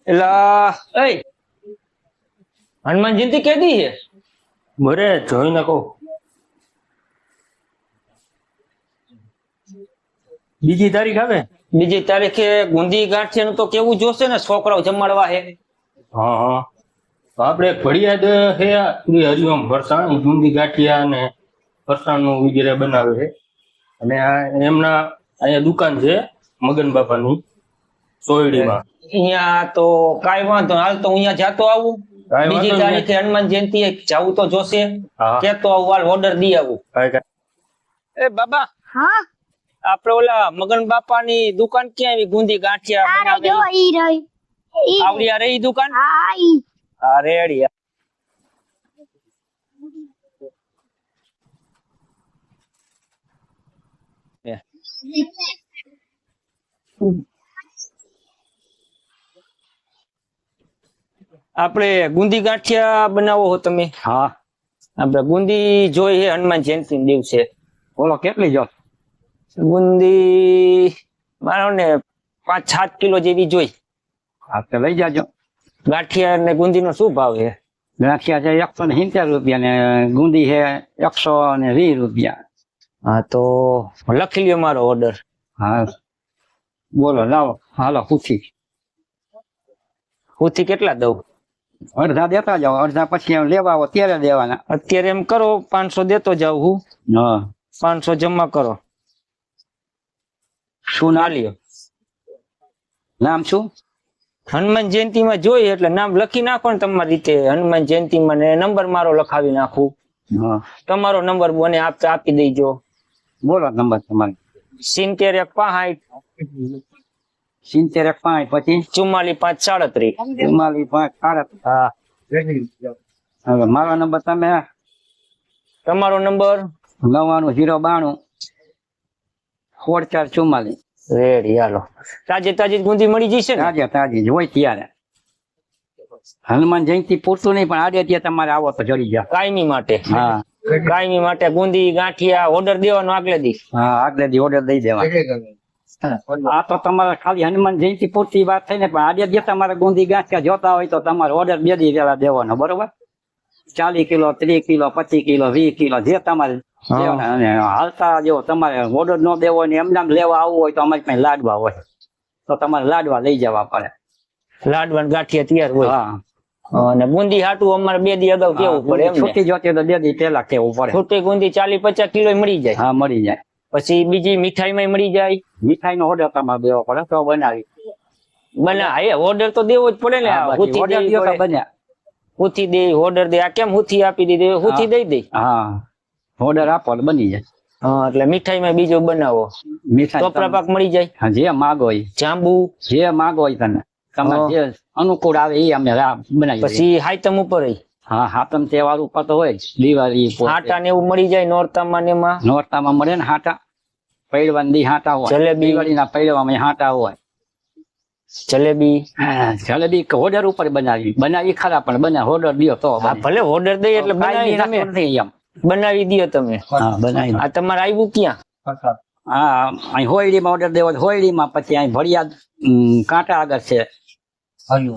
એલા એ હનુમાન જયંતિ કેદી છે? બરે જોઈને કહું. બીજી તારીખ આવે. બીજી તારીખે ગુંદી ગાંઠિયાનું તો કેવું જોશે ને, છોકરાઓ જમાડવા છે. હા હા, તો આપણે ફળિયાદ છે શ્રી હરિઓમ ફરસાણ બુંદી ગાંઠિયા અને ફરસાણનું વગેરે બનાવે છે. અને આ એમના અહીંયા દુકાન છે મગન બાપાની સોયડીમાં. અહીંયા તો કાંઈ વાંધો નહીં. હાલ તો હું અહીંયા જાતો આવું. કાંઈ વાંધો બીજી નહીં. તારીખે હનુમાન જયંતિ જવું તો જોશે. હા. કેતો આવું, હાલ ઓર્ડર દી આવું. એ બાબા, હા આપણે ઓલા મગન બાપાની દુકાન ક્યાં આવી? ગુંદી ગાંઠિયા તારે બનાવે જો ઈ રહી આવડી આ રહી દુકાન. હા ઈ હા રેડી. આપણે ગુંદી ગાંઠિયા બનાવો છો તમે? હા, આપણે ગુંદી જોઈ છે હનુમાન જયંતિ ના દિવસે. બોલો કેટલી જો? ગુંદી મારો ને 5-7 કિલો જેવી જોઈ. આપણે લઈ જાજો. ગાંઠિયા ને ગુંદી નો શું ભાવ છે? ગાંઠિયા છે 170 રૂપિયા ને ગુંદી છે 120 રૂપિયા. હા તો લખી લ્યો મારો ઓર્ડર. હા બોલો, લાવો હાલો પૂછી. હુંથી કેટલા દઉં? અડધા દેતા જાઓ, અડધા પછી લેવા આવો ત્યારે દેવાના. અત્યારે એમ કરો 500 દેતો જાઉં હું. હા, 500 જમા કરો. શું ના લ્યો. નામ શું? હનુમાન જયંતિ માં જોઈએ એટલે નામ લખી નાખો ને તમારી રીતે. હનુમાન જયંતિ માં ને નંબર મારો લખાવી નાખું. હા તમારો નંબર મને આપી દેજો. બોલો નંબર તમારો. 70 70 5 પછી 44 5 37. 44 5 હા, હવે મારો નંબર તમે તમારો નંબર 99 092 44 રેડી. હાલો, તાજે તાજી ગુંદી મળી જશે ને? તાજે તાજી હોય ત્યારે. હનુમાન જયંતિ પૂરતું નહીં પણ આડે ત્યાં તમારે આવો તો જડી જાવ. કાયમી માટે. હા કાયમી માટે ગુંદી ગાંઠિયા ઓર્ડર દેવાનો આગલે દી. હા, આગલે દી ઓર્ડર દઈ દેવા. આ તો તમારે ખાલી હનુમાન જયંતિ પૂરતી વાત થઈ ને, પણ આડે દી તમારે ગુંદી ગાંઠિયા જોતા હોય તો તમારે ઓર્ડર 2 દી પહેલા દેવાનો, બરોબર? 40 કિલો 30 કિલો 25 કિલો 20 કિલો જે તમારે દેવાના. અને હાલતા જો તમારે ઓર્ડર ન દેવો હોય ને એમને આમ લેવા આવવું હોય તો અમારી પાસે લાડવા હોય તો તમારે લાડવા લઈ જવા પડે. લાડવા ગાંઠિયા તૈયાર હોય. હા, અને બુંદી હાટું અમારે 2 દી અગાઉ કેવું પડે એમ. છૂટી જોતી તો 2 દી પહેલા કેવું પડે. છૂટી ગુંદી 40-50 કિલો મળી જાય. હા, મળી જાય. પછી બીજી મીઠાઈ માં મળી જાય. મીઠાઈ નો ઓર્ડર તમારે દેવો પડે તો બનાવી. ઓર્ડર તો દેવો જ પડે ને. ઓર્ડર દો તો બન્યા. હુથી દે ઓર્ડર દે. આ કેમ હુથી આપી દીધી? હુથી દઈ દે. હા, ઓર્ડર આપો એટલે બની જાય. હા, એટલે મીઠાઈ માં બીજું બનાવો. મીઠાઈ ટોપરા પાક મળી જાય. હા, જે માગો એ. જાંબુ જે માગો એ તને તમારે જે અનુકૂળ આવે એ અમે બનાવી દઈએ. પછી હાઈતમ ઉપર હા, હાતમ તહેવાર ઉપર તો હોય જ. દિવાળી હાટા ને એવું મળી જાય. નોરતામાં ને એમાં નોરતામાં મળે ને હાટા. પૈડવાન દી હાટા હોય. જલેબી. દિવાળીના પૈડવામાં હાટા હોય. જલેબી. જલેબી ઓર્ડર ઉપર બનાવી ખરા પણ બને ઓર્ડર દો તો હા, ભલે ઓર્ડર દઈ એટલે બનાવી તમે. નથી એમ. બનાવી દો તમે. હા, બનાવી. આ તમારે આવ્યું ક્યાં? હા, અહીં હોયડીમાં ઓર્ડર દેવો હોયડીમાં. પછી અહીં ભડિયાદ કાંટા આગળ છે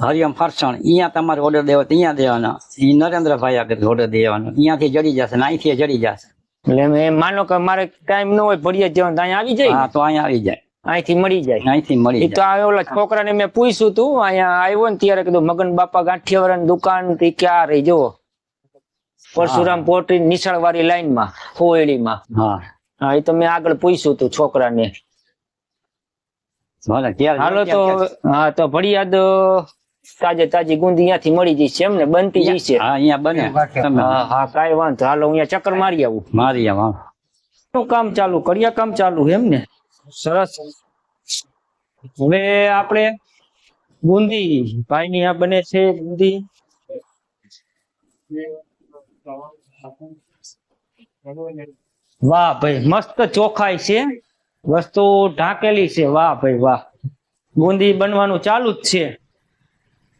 હરિયમ ફરસાણ, અહીંયા તમારે ઓર્ડર દેવો તો અહીંયા દેવાના. એ નરેન્દ્રભાઈ આગળ ઓર્ડર દેવાનો, અહીંયાથી જડી જશે ને અહીંથી જડી જશે. એટલે મેં માનો કે મારે ટાઈમ ન હોય ભડિયાદ જવાનું તો અહીંયા આવી જાય. હા, તો અહીંયા આવી જાય. અહીંથી મળી જાય. અહીંથી મળી એ તો આ ઓલા છોકરાને મેં પૂછ્યું તું અહીંયા આવ્યો ને ત્યારે કીધું મગન બાપા ગાંઠિયાવાળાની દુકાન થી ક્યાં રહી જુઓ. પરશુરામ પોટ્રી નિશાળ વાળી લાઈન માં હોળીમાં. હા હા, એ તો મેં આગળ પૂછ્યું તું છોકરાને. હાલો તો હા, તો ભડિયાદ તાજે તાજી ગુંદી અહીંયાથી મળી જશે એમ ને? બનતી જશે. હા, અહીંયા બને. હા હા, કાંઈ વાંધો. હાલો અહીંયા ચક્કર મારી આવું. મારી આવ. શું કામ ચાલુ? કડિયા કામ ચાલુ એમ ને? સરસ. હવે આપણે ગુંદી ભાઈ ની આ બને છે ગુંદી. વાહ ભાઈ, મસ્ત ચોખાઈ છે. વસ્તુ ઢાંકેલી છે. વાહ ભાઈ વાહ. ગુંદી બનવાનું ચાલુ જ છે.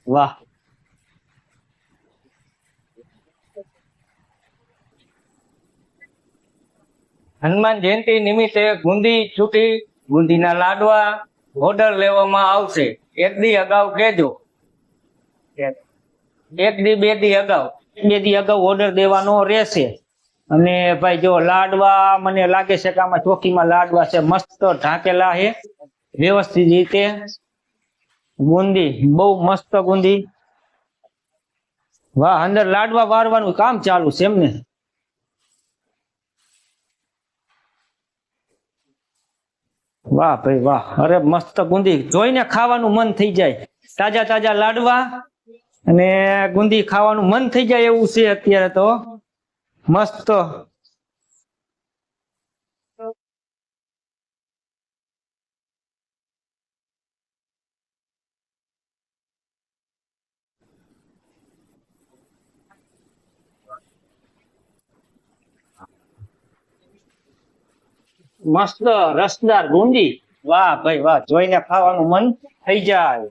વાહ. હનુમાન જયંતિ નિમિત્તે ગુંદી છૂટી ગુંદીના લાડવા ઓર્ડર લેવામાં આવશે. 1 દી અગાઉ કહેજો. એક દી બે દી અગાઉ 2 દી અગાઉ ઓર્ડર દેવાનો રહેશે. અને ભાઈ જો લાડવા મને લાગે છે કે આમાં ચોકીમાં લાડવા છે મસ્ત ઢાંકેલા છે વ્યવસ્થિત રીતે. ગુંદી બહુ મસ્ત ગુંદી. વાહ, અંદર લાડવા વારવાનું કામ ચાલુ છે એમને. વાહ ભાઈ વાહ, અરે મસ્ત ગુંદી જોઈને ખાવાનું મન થઈ જાય. તાજા તાજા લાડવા અને ગુંદી ખાવાનું મન થઈ જાય એવું છે અત્યારે તો. મસ્ત. મસ્ત રસદાર ગુંદી. વાહ ભાઈ વાહ, જોઈને ખાવાનું મન થઈ જાય.